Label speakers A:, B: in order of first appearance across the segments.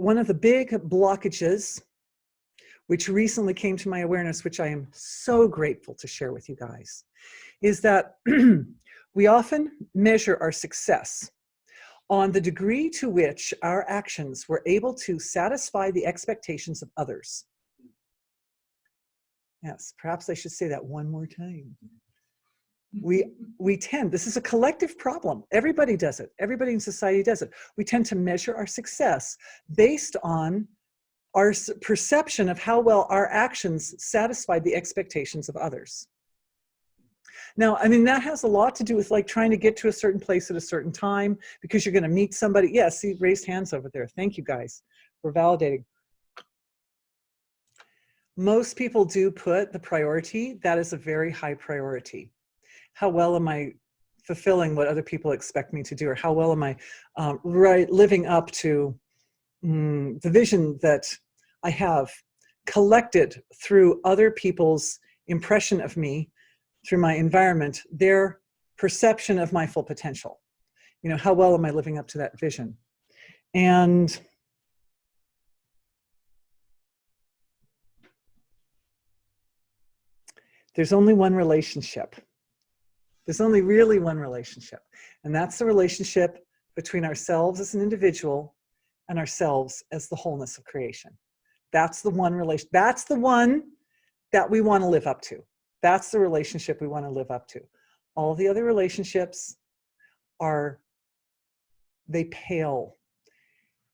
A: one of the big blockages, which recently came to my awareness, which I am so grateful to share with you guys, is that we often measure our success on the degree to which our actions were able to satisfy the expectations of others. Yes, perhaps I should say that one more time. We tend, this is a collective problem. Everybody does it. Everybody in society does it. We tend to measure our success based on our perception of how well our actions satisfied the expectations of others. Now, I mean, that has a lot to do with like trying to get to a certain place at a certain time because you're going to meet somebody. Yeah, see, raised hands over there. Thank you guys for validating. Most people do put the priority. That is a very high priority. How well am I fulfilling what other people expect me to do? Or how well am I living up to the vision that I have collected through other people's impression of me, through my environment, their perception of my full potential. You know, how well am I living up to that vision? And there's only one relationship. There's only really one relationship. And that's the relationship between ourselves as an individual and ourselves as the wholeness of creation. That's the one relation. That's the one that we want to live up to. That's the relationship we want to live up to. All the other relationships they pale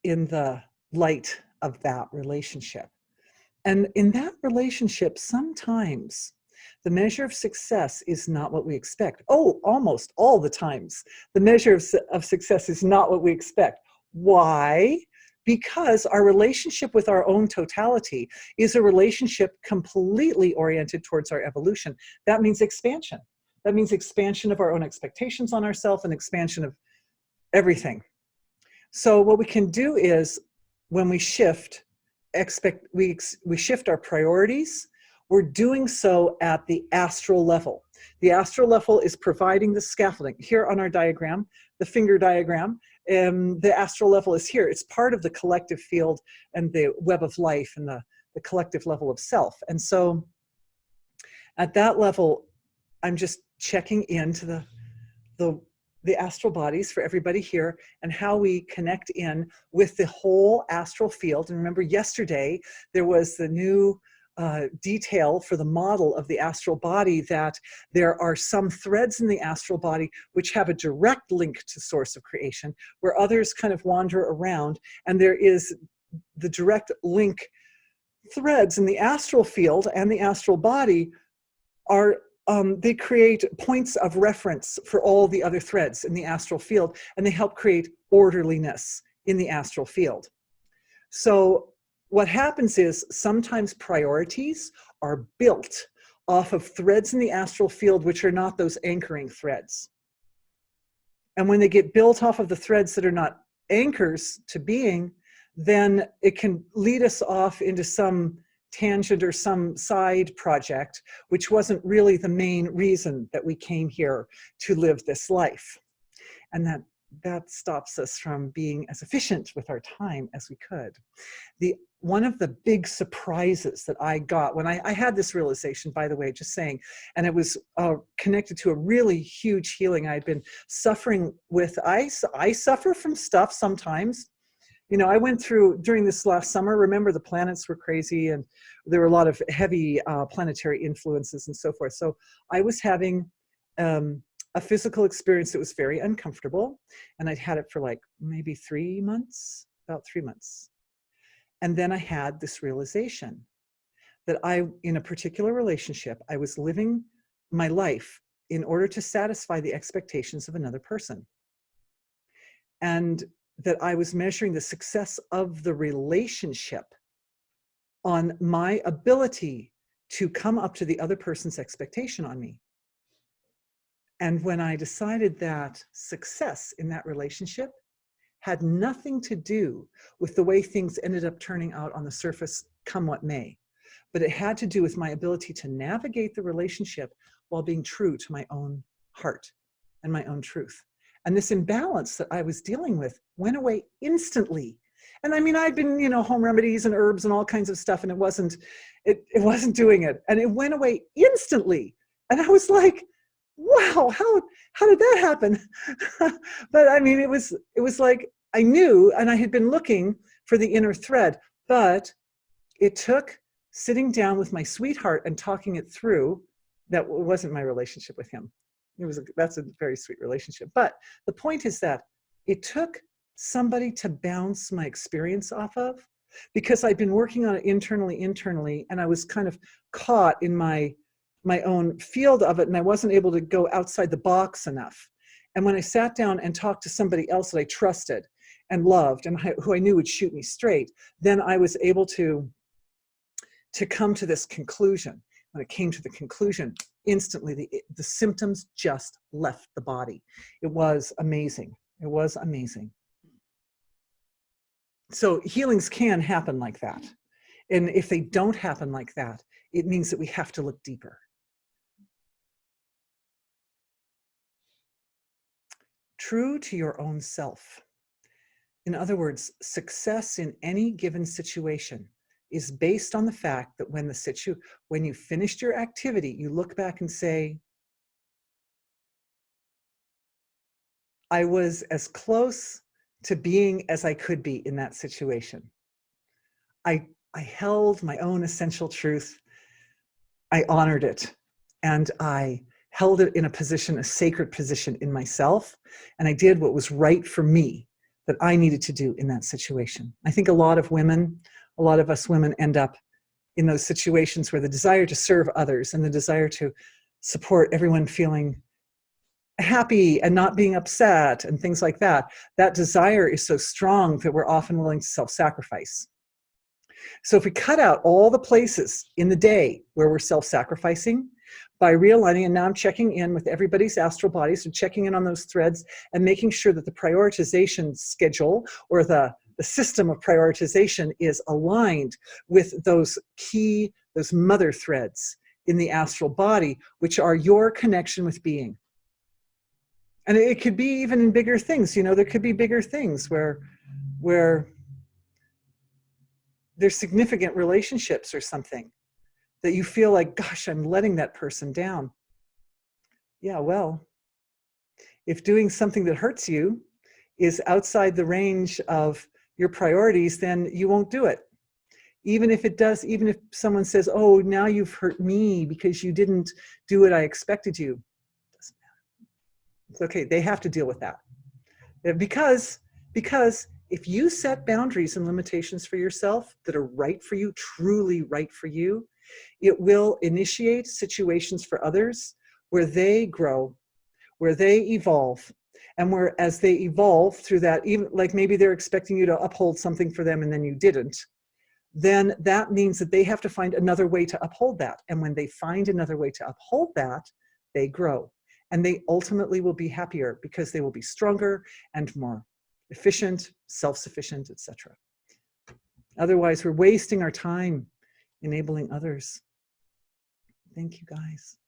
A: in the light of that relationship. And in that relationship, sometimes the measure of success is not what we expect. Oh, almost all the times, the measure of success is not what we expect. Why? Because our relationship with our own totality is a relationship completely oriented towards our evolution. That means expansion. That means expansion of our own expectations on ourselves and expansion of everything. So what we can do is when we shift, we shift our priorities, we're doing so at the astral level. The astral level is providing the scaffolding. Here on our diagram, the finger diagram, the astral level is here. It's part of the collective field and the web of life and the collective level of self. And so at that level, I'm just checking into the astral bodies for everybody here and how we connect in with the whole astral field. And remember, yesterday, there was the new detail for the model of the astral body, that there are some threads in the astral body which have a direct link to source of creation, where others kind of wander around, and there is the direct link threads in the astral field and the astral body are they create points of reference for all the other threads in the astral field, and they help create orderliness in the astral field. So what happens is sometimes priorities are built off of threads in the astral field which are not those anchoring threads. And when they get built off of the threads that are not anchors to being, then it can lead us off into some tangent or some side project, which wasn't really the main reason that we came here to live this life. And that stops us from being as efficient with our time as we could. One of the big surprises that I got when I had this realization, by the way, just saying, and it was connected to a really huge healing I'd been suffering with. I suffer from stuff sometimes. You know, I went through, during this last summer, remember the planets were crazy and there were a lot of heavy planetary influences and so forth. So I was having a physical experience that was very uncomfortable, and I'd had it for like maybe 3 months, about 3 months. And then I had this realization that in a particular relationship, I was living my life in order to satisfy the expectations of another person. And that I was measuring the success of the relationship on my ability to come up to the other person's expectation on me. And when I decided that success in that relationship had nothing to do with the way things ended up turning out on the surface, come what may, but it had to do with my ability to navigate the relationship while being true to my own heart and my own truth. And this imbalance that I was dealing with went away instantly. And I mean, I'd been, home remedies and herbs and all kinds of stuff, and it wasn't doing it. And it went away instantly. And I was like, wow, how did that happen? But I mean, it was like I knew, and I had been looking for the inner thread, but it took sitting down with my sweetheart and talking it through. That wasn't my relationship with him. That's a very sweet relationship. But the point is that it took somebody to bounce my experience off of, because I'd been working on it internally, and I was kind of caught in my own field of it, and I wasn't able to go outside the box enough. And when I sat down and talked to somebody else that I trusted and loved and who I knew would shoot me straight, then I was able to come to this conclusion. When it came to the conclusion, instantly the symptoms just left the body. It was amazing. It was amazing. So healings can happen like that. And if they don't happen like that, it means that we have to look deeper. True to your own self. In other words, success in any given situation is based on the fact that when you finished your activity, you look back and say, I was as close to being as I could be in that situation. I held my own essential truth. I honored it, and I held it in a sacred position in myself, and I did what was right for me that I needed to do in that situation. I think a lot of us women end up in those situations where the desire to serve others and the desire to support everyone feeling happy and not being upset and things like that, that desire is so strong that we're often willing to self-sacrifice. So if we cut out all the places in the day where we're self-sacrificing, by realigning, and now I'm checking in with everybody's astral bodies, so checking in on those threads and making sure that the prioritization schedule or the system of prioritization is aligned with those mother threads in the astral body, which are your connection with being. And it could be even in bigger things, there could be bigger things where there's significant relationships or something that you feel like, gosh, I'm letting that person down. Yeah, well, if doing something that hurts you is outside the range of your priorities, then you won't do it. Even if someone says, oh, now you've hurt me because you didn't do what I expected you. It doesn't matter. It's okay, they have to deal with that. Because if you set boundaries and limitations for yourself that are right for you, truly right for you, it will initiate situations for others where they grow, where they evolve, and where as they evolve through that, even like maybe they're expecting you to uphold something for them and then you didn't, then that means that they have to find another way to uphold that. And when they find another way to uphold that, they grow. And they ultimately will be happier because they will be stronger and more efficient, self-sufficient, etc. Otherwise, we're wasting our time enabling others. Thank you, guys.